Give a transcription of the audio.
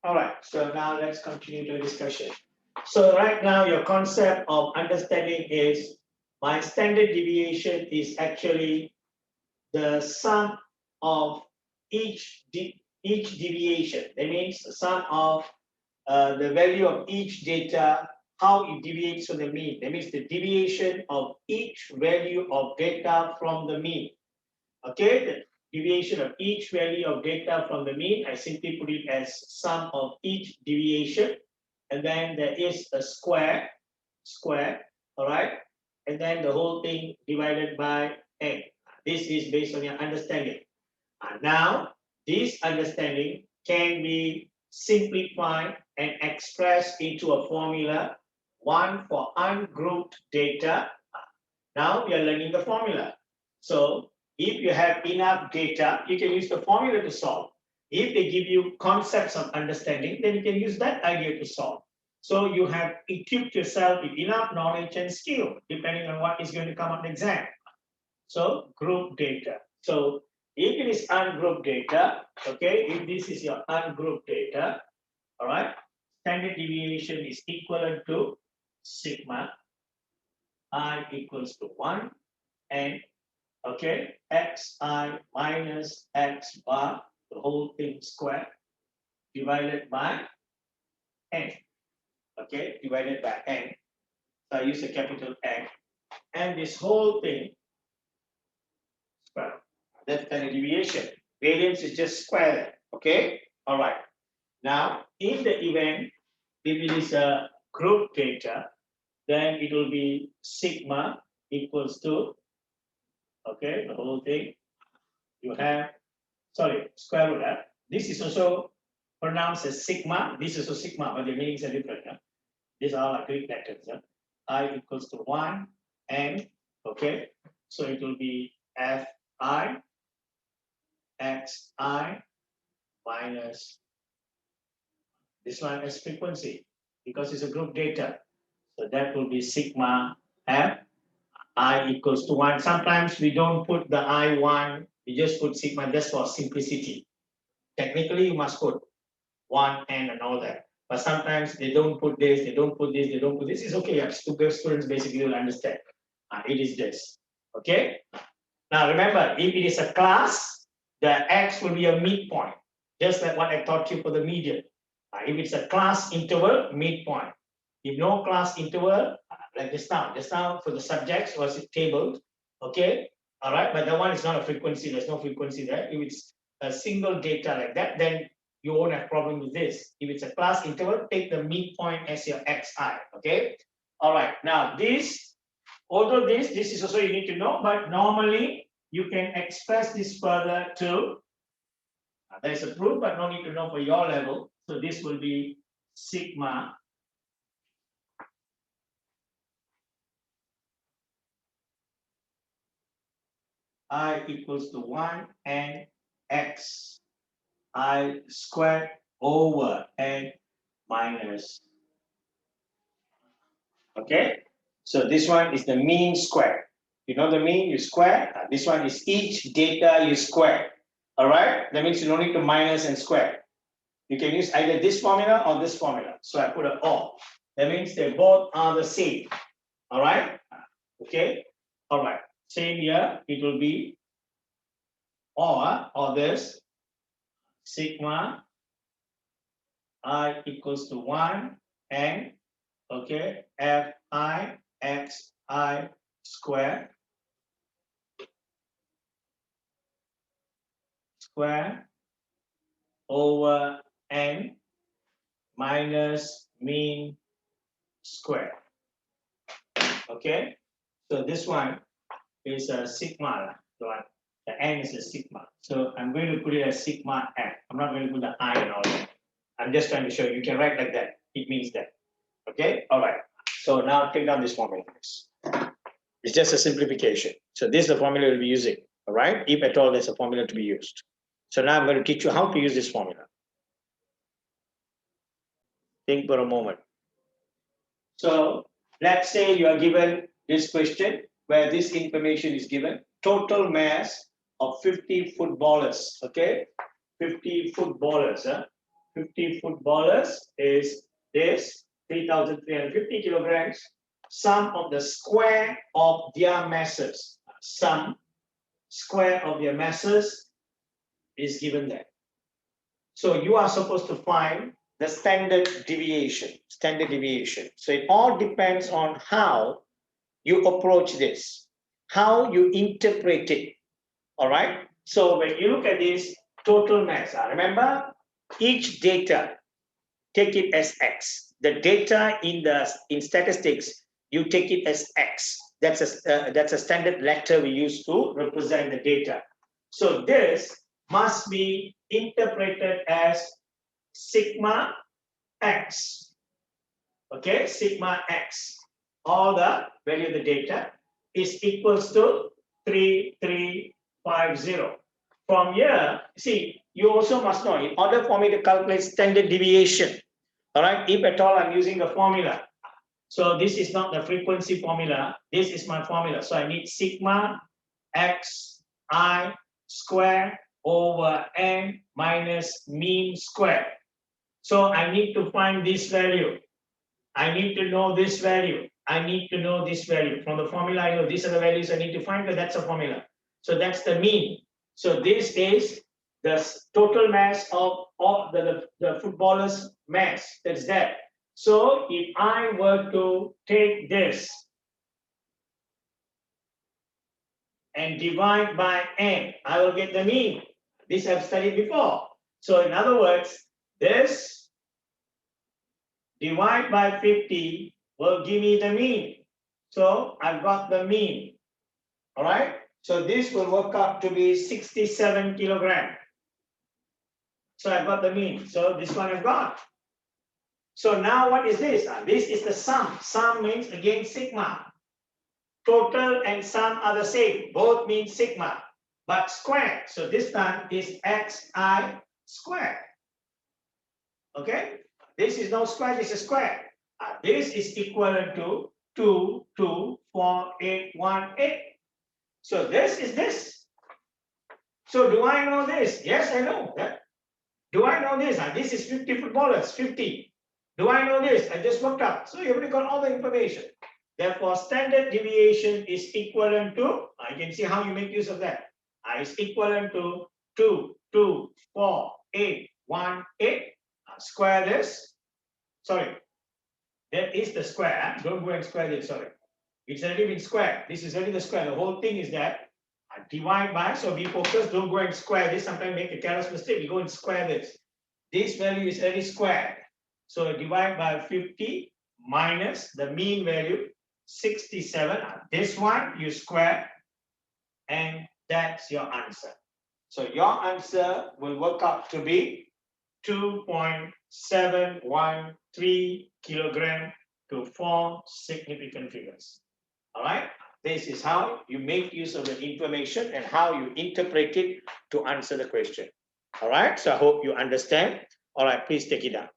All right, so now let's continue the discussion. So right now your concept of understanding is my standard deviation is actually the sum of each deviation. That means the sum of the value of each data, how it deviates from the mean. That means the deviation of each value of data from the mean. Okay, the deviation of each value of data from the mean, I simply put it as sum of each deviation, and then there is a square, all right, and then the whole thing divided by n. This is based on your understanding. And now, this understanding can be simplified and expressed into a formula, one for ungrouped data. Now we are learning the formula. So if you have enough data, you can use the formula to solve. If they give you concepts of understanding, then you can use that idea to solve. So you have equipped yourself with enough knowledge and skill, depending on what is going to come up in the exam. So group data. So if it is ungrouped data, okay, if this is your ungrouped data, all right, standard deviation is equivalent to sigma I equals to 1 and okay, xi minus x bar, the whole thing squared, divided by n. Okay, divided by n. So I use a capital N. And this whole thing, square. That's standard deviation. Variance is just square. Okay, all right. Now, in the event, if it is a group data, then it will be sigma equals to, okay, the whole thing. You have, sorry, square root. This is also pronounced as sigma. This is also sigma, but the meanings are different. These are like Greek letters. I equals to 1 and, okay, so it will be fi xi minus this one as frequency because it's a group data. So that will be sigma f I equals to 1. Sometimes we don't put the I1, we just put sigma just for simplicity. Technically, you must put 1 and all that. But sometimes they don't put this, they don't put this, they don't put this. It's okay. Yeah, students basically will understand. It is this. Okay? Now remember, if it is a class, the x will be a midpoint, just like what I taught you for the median. If it's a class interval, midpoint. If no class interval, like just now for the subjects was it tabled, okay, all right, but that one is not a frequency. There's no frequency there. If it's a single data like that, then you won't have problem with this. If it's a class interval, take the midpoint as your xi, okay? All right, now this, although this is also you need to know, but normally you can express this further to, there's a proof, but no need to know for your level. So this will be sigma I equals to 1 and x I squared over n minus. Okay, so this one is the mean square. You know the mean, you square. This one is each data you square. All right, that means you don't need to minus and square. You can use either this formula or this formula. So I put an or. That means they both are the same. All right, okay, all right. Same here, it will be or this sigma I equals to 1 and okay fi xi square over n minus mean square. Okay, so this one is a sigma. The n is a sigma. So I'm going to put it as sigma n. I'm not going to put the I and all that. I'm just trying to show you can write like that. It means that. Okay, all right. So now take down this formula. It's just a simplification. So this is the formula we'll be using. All right, if at all there's a formula to be used. So now I'm going to teach you how to use this formula. Think for a moment. So let's say you are given this question where this information is given. Total mass of 50 footballers. Okay, 50 footballers. 50 footballers is this 3,350 kilograms. Sum of the square of their masses. Sum square of their masses is given there. So you are supposed to find the standard deviation. Standard deviation. So it all depends on how you approach this, how you interpret it. All right. So when you look at this total mass, remember each data, take it as X. The data in statistics, you take it as X. That's a standard letter we use to represent the data. So this must be interpreted as sigma X. Okay, sigma X. All the value of the data is equals to 3350. From here, see, you also must know, in order for me to calculate standard deviation, all right, if at all I'm using the formula. So this is not the frequency formula, this is my formula. So I need sigma xi square over n minus mean square. So I need to find this value. I need to know this value. I need to know this value. From the formula, I know these are the values I need to find, but that's a formula. So that's the mean. So this is the total mass of the footballer's mass. That's that. So if I were to take this and divide by n, I will get the mean. This I've studied before. So in other words, this divide by 50 will give me the mean. So I've got the mean. All right. So this will work out to be 67 kilogram. So I've got the mean. So this one I've got. So now what is this? This is the sum. Sum means again sigma. Total and sum are the same. Both mean sigma, but square. So this time is xi square. Okay. This is no square. This is square. This is equivalent to 224,818. So this is this. So do I know this? Yes, I know that. Do I know this? This is 50 footballers, 50. Do I know this? I just looked up. So you already got all the information. Therefore, standard deviation is equivalent to, I can see how you make use of that. Is equivalent to 224,818. Square this. Sorry. That is the square. Don't go and square this, sorry. It's already been squared. This is already the square. The whole thing is that divide by, so be focused, don't go and square this. Sometimes make a careless mistake. You go and square this. This value is already squared. So divide by 50 minus the mean value, 67. This one you square, and that's your answer. So your answer will work out to be 2.713 kilogram to 4 significant figures. All right. This is how you make use of the information and how you interpret it to answer the question. All right. So I hope you understand. All right. Please take it down.